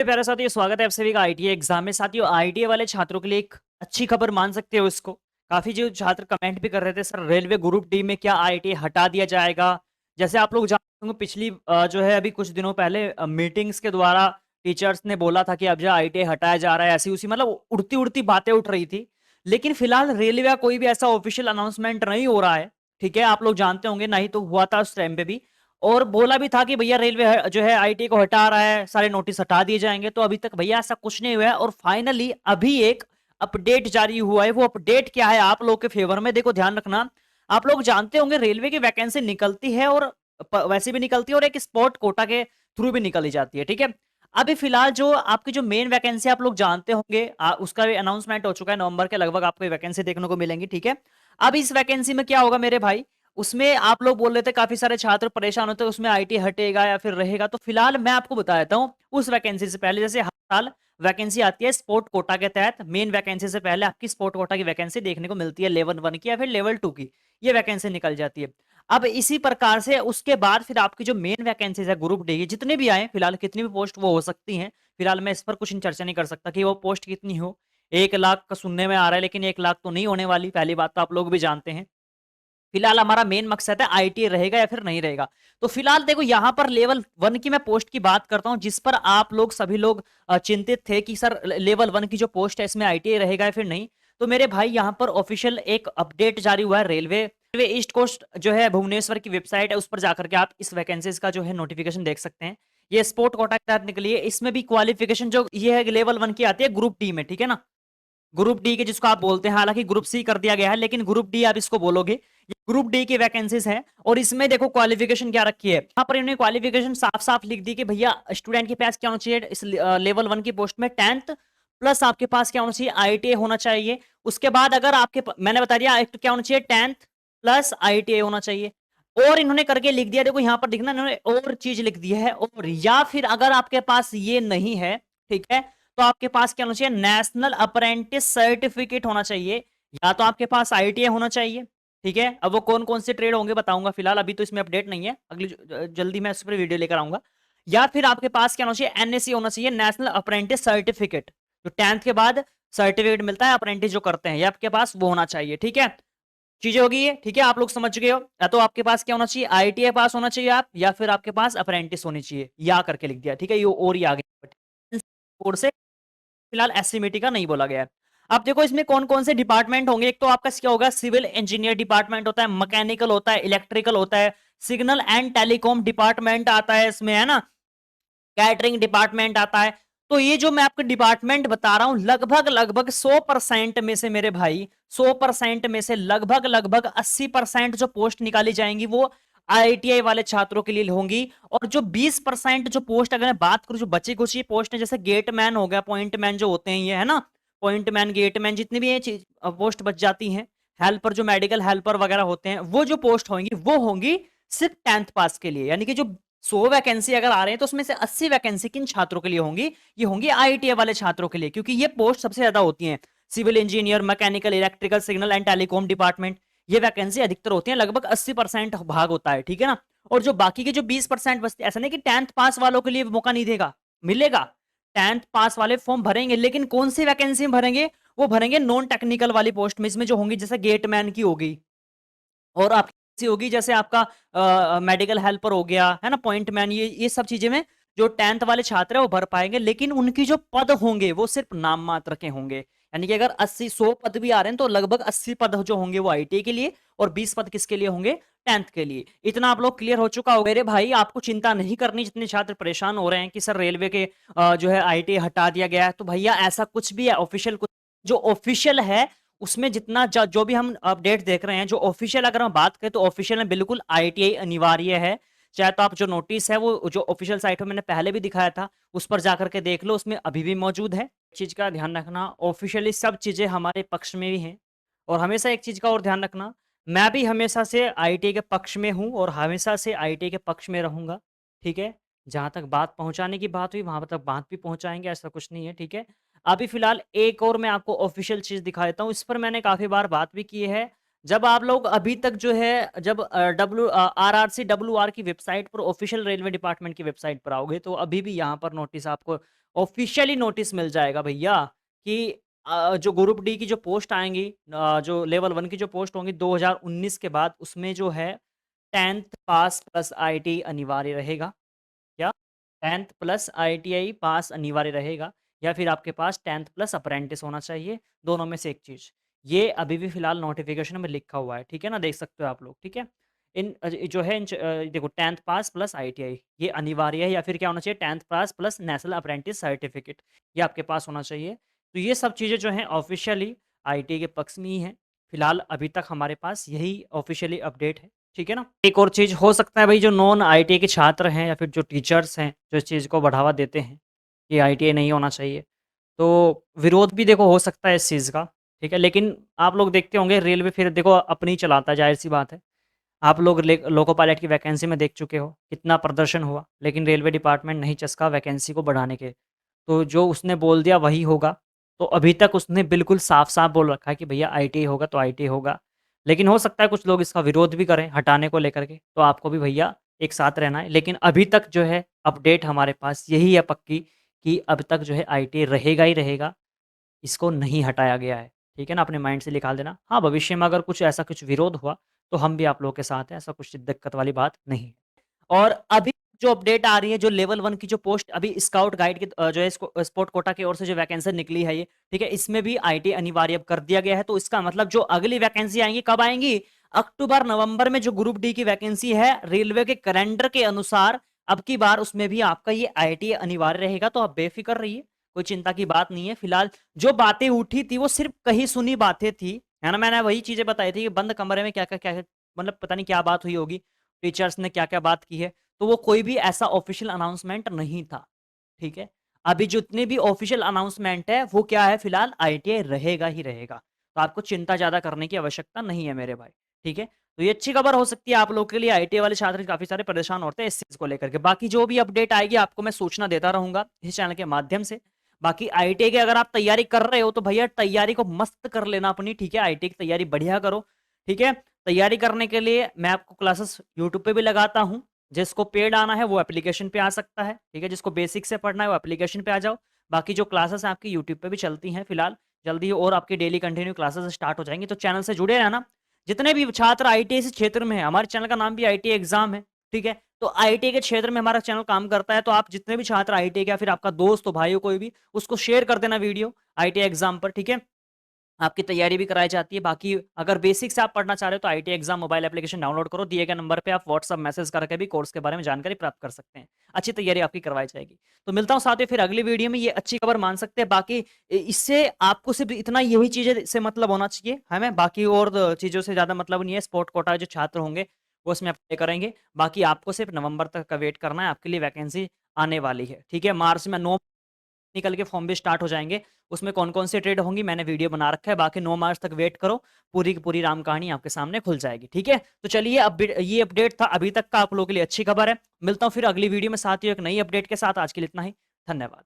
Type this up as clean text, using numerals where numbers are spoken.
प्यारे साथियों, स्वागत है आप सभी का आईटीए एग्जाम में। साथियों, आईटीए वाले छात्रों के लिए एक अच्छी खबर मान सकते हो इसको। काफी जो छात्र कमेंट भी कर रहे थे, सर रेलवे ग्रुप डी में क्या आईटीए हटा दिया जाएगा। जैसे आप लोग जानते होंगे, पिछली जो है अभी कुछ दिनों पहले मीटिंग्स के द्वारा टीचर्स ने बोला था कि अब जो आईटीए हटाया जा रहा है, ऐसी उसी मतलब उड़ती उड़ती बातें उठ रही थी। लेकिन फिलहाल रेलवे का कोई भी ऐसा ऑफिशियल अनाउंसमेंट नहीं हो रहा है। ठीक है, आप लोग जानते होंगे, नहीं तो हुआ था उस टाइम पे भी। और बोला भी था कि भैया रेलवे जो है आईटी को हटा रहा है, सारे नोटिस हटा दिए जाएंगे। तो अभी तक भैया ऐसा कुछ नहीं हुआ है। और फाइनली अभी एक अपडेट जारी हुआ है। वो अपडेट क्या है आप लोग के फेवर में, देखो ध्यान रखना। आप लोग जानते होंगे रेलवे की वैकेंसी निकलती है, और वैसे भी निकलती है, और एक स्पॉट कोटा के थ्रू भी निकली जाती है। ठीक है, अभी फिलहाल जो आपकी जो मेन वैकेंसी आप लोग जानते होंगे, उसका भी अनाउंसमेंट हो चुका है। नवंबर के लगभग आपको वैकेंसी देखने को मिलेंगी। ठीक है, अब इस वैकेंसी में क्या होगा मेरे भाई, उसमें आप लोग बोल रहे थे, काफी सारे छात्र परेशान होते हैं उसमें आईटी हटेगा या फिर रहेगा। तो फिलहाल मैं आपको बता देता हूँ, उस वैकेंसी से पहले जैसे हर साल वैकेंसी आती है स्पोर्ट कोटा के तहत, मेन वैकेंसी से पहले आपकी स्पोर्ट कोटा की वैकेंसी देखने को मिलती है, लेवल 1 की या फिर लेवल 2 की। ये वैकेंसी निकल जाती है। अब इसी प्रकार से उसके बाद फिर आपकी जो मेन वैकेंसीज है ग्रुप डी की, जितने भी आए फिलहाल, कितनी भी पोस्ट वो हो सकती हैं। फिलहाल मैं इस पर कुछ चर्चा नहीं कर सकता कि वो पोस्ट कितनी हो। 1 लाख का सुनने में आ रहा है, लेकिन 1 लाख तो नहीं होने वाली, पहली बात तो आप लोग भी जानते हैं। फिलहाल हमारा मेन मकसद है आईटी रहेगा या फिर नहीं रहेगा। तो फिलहाल देखो, यहां पर लेवल 1 की मैं पोस्ट की बात करता हूं, जिस पर आप लोग सभी लोग चिंतित थे कि सर लेवल 1 की जो पोस्ट है इसमें आईटी रहेगा या फिर नहीं। तो मेरे भाई, यहां पर ऑफिशियल एक अपडेट जारी हुआ है। रेलवे ईस्ट कोस्ट जो है भुवनेश्वर की वेबसाइट है, उस पर जाकर के आप इस वैकेंसीज का जो है नोटिफिकेशन देख सकते हैं। ये स्पोर्ट कोटा के तहत निकली है। इसमें भी क्वालिफिकेशन जो ये है लेवल 1 की आती है ग्रुप डी में। ठीक है ना, ग्रुप डी के जिसको आप बोलते हैं, हालांकि ग्रुप सी कर दिया गया है, लेकिन ग्रुप डी आप इसको बोलोगे। ये ग्रुप डी की वैकेंसीज है। और इसमें देखो क्वालिफिकेशन क्या रखी है, यहाँ पर इन्होंने क्वालिफिकेशन साफ साफ लिख दी कि भैया स्टूडेंट के पास क्या होना चाहिए इस लेवल 1 की पोस्ट में, 10th प्लस आपके पास क्या होना चाहिए, आईटीआई होना चाहिए। उसके बाद अगर मैंने बता दिया, एक तो क्या होना चाहिए, 10th प्लस आईटीआई होना चाहिए। और इन्होंने करके लिख दिया, देखो यहाँ पर दिखना, इन्होंने और चीज लिख दी है, और या फिर अगर आपके पास ये नहीं है, ठीक है, तो आपके पास क्या होना चाहिए, नेशनल अप्रेंटिस सर्टिफिकेट होना चाहिए, या तो आपके पास आईटीआई होना चाहिए। ठीक है, अब वो कौन कौन से ट्रेड होंगे बताऊंगा, फिलहाल अभी तो इसमें अपडेट नहीं है, अगली जल्दी मैं इस पर वीडियो लेकर आऊंगा। या फिर आपके पास क्या होना चाहिए, एनएससी होना चाहिए, नेशनल अप्रेंटिस सर्टिफिकेट, जो 10th के बाद सर्टिफिकेट मिलता है अप्रेंटिस जो करते हैं, ये आपके पास वो होना चाहिए। ठीक है, चीजें होगी ये। ठीक है, आप लोग समझ गए हो, या तो आपके पास क्या होना चाहिए, आईटीआई पास होना चाहिए आप, या फिर आपके पास अप्रेंटिस होनी चाहिए, या करके लिख दिया। ठीक है, ये और ही आ गया कोड से, फिलहाल एससीबीटी का नहीं बोला गया है। अब देखो इसमें कौन कौन से डिपार्टमेंट होंगे। एक तो आपका क्या होगा, सिविल इंजीनियर डिपार्टमेंट होता है, मैकेनिकल होता है, इलेक्ट्रिकल होता है, सिग्नल एंड टेलीकॉम डिपार्टमेंट आता है इसमें, है ना, कैटरिंग डिपार्टमेंट आता है। तो ये जो मैं आपको डिपार्टमेंट बता रहा हूं, लगभग लगभग 100% में से मेरे भाई, 100% में से लगभग लगभग 80% जो पोस्ट निकाली जाएंगी वो आईटीआई वाले छात्रों के लिए होंगी। और जो 20% जो पोस्ट, अगर मैं बात करूं, जो बची कुछ ये पोस्ट है, जैसे गेटमैन हो गया, पॉइंटमैन जो होते हैं ये, है ना, पॉइंटमैन, गेटमैन, जितनी भी ये चीज पोस्ट बच जाती हैं, हेल्पर, जो मेडिकल हेल्पर वगैरह होते हैं, वो जो पोस्ट होंगी वो होंगी सिर्फ 10th पास के लिए। यानी कि जो 100 वैकेंसी अगर आ रहे हैं, तो उसमें से 80 वैकेंसी किन छात्रों के लिए होंगी, ये होंगी आईटीआई वाले छात्रों के लिए, क्योंकि ये पोस्ट सबसे ज्यादा होती हैं। Civil engineer, mechanical, electrical, signal and telecom department, ये वैकेंसी अधिकतर होती है, लगभग 80% भाग होता है। ठीक है ना, और जो बाकी के जो 20% बचते, ऐसा नहीं कि 10th पास वालों के लिए मौका नहीं देगा, मिलेगा। 10th पास वाले फॉर्म भरेंगे, लेकिन कौन सी वैकेंसी में भरेंगे, वो भरेंगे नॉन टेक्निकल वाली पोस्ट में, इसमें जो होंगी, जैसे गेटमैन की होगी, और आपकी ऐसी होगी जैसे आपका मेडिकल हेल्पर हो गया, है ना, पॉइंट मैन, ये सब चीजें में जो 10th वाले छात्र है वो भर पाएंगे। लेकिन उनकी जो पद होंगे वो सिर्फ नाम मात्र के होंगे। यानी कि अगर 80-100 पद भी आ रहे हैं, तो लगभग 80 पद जो होंगे वो आईटीआई के लिए, और 20 पद किसके लिए होंगे, 10th के लिए। इतना आप लोग क्लियर हो चुका होगा मेरे भाई। आपको चिंता नहीं करनी, जितने छात्र परेशान हो रहे हैं कि सर रेलवे के जो है आईटीआई हटा दिया गया है, तो भैया ऐसा कुछ भी है ऑफिशियल, कुछ जो ऑफिशियल है उसमें जितना जो भी हम अपडेट देख रहे हैं, जो ऑफिशियल अगर हम बात करें, तो ऑफिशियल में बिल्कुल आईटीआई अनिवार्य है। चाहे तो आप जो नोटिस है वो जो ऑफिशियल साइट में मैंने पहले भी दिखाया था, उस पर जाकर के देख लो, उसमें अभी भी मौजूद है। चीज का ध्यान रखना, ऑफिशियली सब चीजें हमारे पक्ष में भी हैं। और हमेशा एक चीज का और ध्यान रखना, मैं भी हमेशा से आईटीआई के पक्ष में हूँ, और हमेशा से आईटीआई के पक्ष में रहूंगा। ठीक है, जहां तक बात पहुंचाने की बात हुई, वहां तक बात भी पहुंचाएंगे, ऐसा कुछ नहीं है। ठीक है, अभी फिलहाल एक और मैं आपको ऑफिशियल चीज़ दिखा देता हूँ, इस पर मैंने काफ़ी बार बात भी की है। जब आप लोग अभी तक जो है, जब आरआरसी डब्ल्यूआर की वेबसाइट पर, ऑफिशियल रेलवे डिपार्टमेंट की वेबसाइट पर आओगे, तो अभी भी यहाँ पर नोटिस आपको ऑफिशियली नोटिस मिल जाएगा भैया कि जो ग्रुप डी की जो पोस्ट आएंगी, जो लेवल 1 की जो पोस्ट होंगी 2019 के बाद, उसमें जो है 10th पास प्लस आईटी अनिवार्य रहेगा। क्या 10th प्लस आईटीआई पास अनिवार्य रहेगा, या फिर आपके पास 10th प्लस अप्रेंटिस होना चाहिए, दोनों में से एक चीज़। ये अभी भी फिलहाल नोटिफिकेशन में लिखा हुआ है, ठीक है ना, देख सकते हो आप लोग, ठीक है। जो है देखो 10th पास प्लस आईटीआई ये अनिवार्य है, या फिर क्या होना चाहिए 10th पास प्लस नेशनल अप्रेंटिस सर्टिफिकेट, ये आपके पास होना चाहिए। तो ये सब चीज़ें जो हैं ऑफिशियली आईटी के पक्ष में ही हैं। फिलहाल अभी तक हमारे पास यही ऑफिशियली अपडेट है, ठीक है ना। एक और चीज़ हो सकता है भाई, जो नॉन आईटीआई के छात्र हैं या फिर जो टीचर्स हैं जो इस चीज़ को बढ़ावा देते हैं कि आईटीआई नहीं होना चाहिए, तो विरोध भी देखो हो सकता है इस चीज़ का, ठीक है। लेकिन आप लोग देखते होंगे रेलवे फिर देखो अपनी चलाता है, ज़ाहिर सी बात है। आप लोग लोको पायलट की वैकेंसी में देख चुके हो कितना प्रदर्शन हुआ, लेकिन रेलवे डिपार्टमेंट नहीं चसका वैकेंसी को बढ़ाने के। तो जो उसने बोल दिया वही होगा। तो अभी तक उसने बिल्कुल साफ-साफ बोल रखा है कि भैया आईटीआई होगा तो आईटीआई होगा। लेकिन हो सकता है कुछ लोग इसका विरोध भी करें हटाने को लेकर के, तो आपको भी भैया एक साथ रहना है। लेकिन अभी तक जो है अपडेट हमारे पास यही है पक्की, कि अब तक जो है आईटीआई रहेगा ही रहेगा, इसको नहीं हटाया गया है। ठीक है ना? अपने माइंड से निकाल देना। हाँ, भविष्य में अगर कुछ ऐसा कुछ विरोध हुआ, तो हम भी आप लोगों के साथ हैं, ऐसा कुछ दिक्कत वाली बात नहीं है। और अभी जो अपडेट आ रही है, जो लेवल 1 की जो पोस्ट अभी स्काउट गाइड की जो है इसको स्पोर्ट कोटा की ओर से जो वैकेंसी निकली है ये, ठीक है? इसमें भी आईटी अनिवार्य अब कर दिया गया है, तो इसका मतलब जो अगली वैकेंसी आएँगी, कब आएँगी? अक्टूबर-नवंबर में जो ग्रुप डी की वैकेंसी है, रेलवे के कैलेंडर के अनुसार अब की बार उसमें भी आपका ये आईटी अनिवार्य रहेगा, तो आप बेफ़िक्र रहिए, कोई चिंता की बात नहीं है। फिलहाल जो बातें उठी थी, वो सिर्फ़ कही सुनी बातें थी, है ना? मैंने वही चीज़ें बताई थी कि बंद कमरे में क्या-क्या मतलब पता नहीं क्या बात हुई होगी, टीचर्स ने क्या-क्या बात की है। तो वो कोई भी ऐसा ऑफिशियल अनाउंसमेंट नहीं था, ठीक है? अभी जितने भी ऑफिशियल अनाउंसमेंट है, वो क्या है फिलहाल आईटीआई रहेगा ही रहेगा। तो आपको चिंता ज़्यादा करने की आवश्यकता नहीं है मेरे भाई, ठीक है? तो ये अच्छी खबर हो सकती है आप लोगों के लिए, आईटीआई वाले छात्र काफ़ी सारे परेशान होते हैं इस चीज़ को लेकर के। बाकी जो भी अपडेट आएगी आपको मैं सूचना देता रहूँगा इस चैनल के माध्यम से। बाकी आईटीआई की अगर आप तैयारी कर रहे हो, तो भैया तैयारी को मस्त कर लेना अपनी, ठीक है? आईटीआई की तैयारी बढ़िया करो, ठीक है? तैयारी करने के लिए मैं आपको क्लासेस यूट्यूब पे भी लगाता हूँ। जिसको पेड आना है वो एप्लीकेशन पे आ सकता है, ठीक है? जिसको बेसिक से पढ़ना है वो एप्लीकेशन पे आ जाओ। बाकी जो क्लासेस हैं आपकी यूट्यूब पे भी चलती हैं फिलहाल, जल्दी ही और आपकी डेली कंटिन्यू क्लासेस स्टार्ट हो जाएँगी, तो चैनल से जुड़े रहना। जितने भी छात्र आईटीआई इस क्षेत्र में हैं, हमारे चैनल का नाम भी आईटीआई एग्ज़ाम है, ठीक है? तो आईटीआई के क्षेत्र में हमारा चैनल काम करता है, तो आप जितने भी छात्र आईटीआई के या फिर आपका दोस्त हो, भाई हो कोई भी, उसको शेयर कर देना वीडियो आईटीआई एग्ज़ाम पर, ठीक है? आपकी तैयारी भी कराई जाती है। बाकी अगर बेसिक से आप पढ़ना चाह रहे हो तो IT exam mobile application download करो। दिए गए नंबर पे आप व्हाट्सएप मैसेज करके भी कोर्स के बारे में जानकारी प्राप्त कर सकते हैं। अच्छी तैयारी आपकी करवाई जाएगी। तो मिलता हूँ साथियों फिर अगली वीडियो में। ये अच्छी खबर मान सकते हैं। बाकी इससे आपको सिर्फ इतना यही चीज़ें से मतलब होना चाहिए हमें, बाकी और चीज़ों से ज़्यादा मतलब नहीं है। स्पोर्ट कोटा जो छात्र होंगे वो उसमें अप्लाई करेंगे। बाकी आपको सिर्फ नवंबर तक का वेट करना है, आपके लिए वैकेंसी आने वाली है। ठीक है, मार्च में 9 निकल के फॉर्म भी स्टार्ट हो जाएँगे। उसमें कौन-कौन से ट्रेड होंगी मैंने वीडियो बना रखा है। बाकी 9 मार्च तक वेट करो, पूरी की पूरी राम कहानी आपके सामने खुल जाएगी, ठीक है? तो चलिए अब ये अपडेट था अभी तक का आप लोगों के लिए अच्छी खबर है। मिलता हूँ फिर अगली वीडियो में साथियों एक नई अपडेट के साथ। आज के लिए इतना ही। धन्यवाद।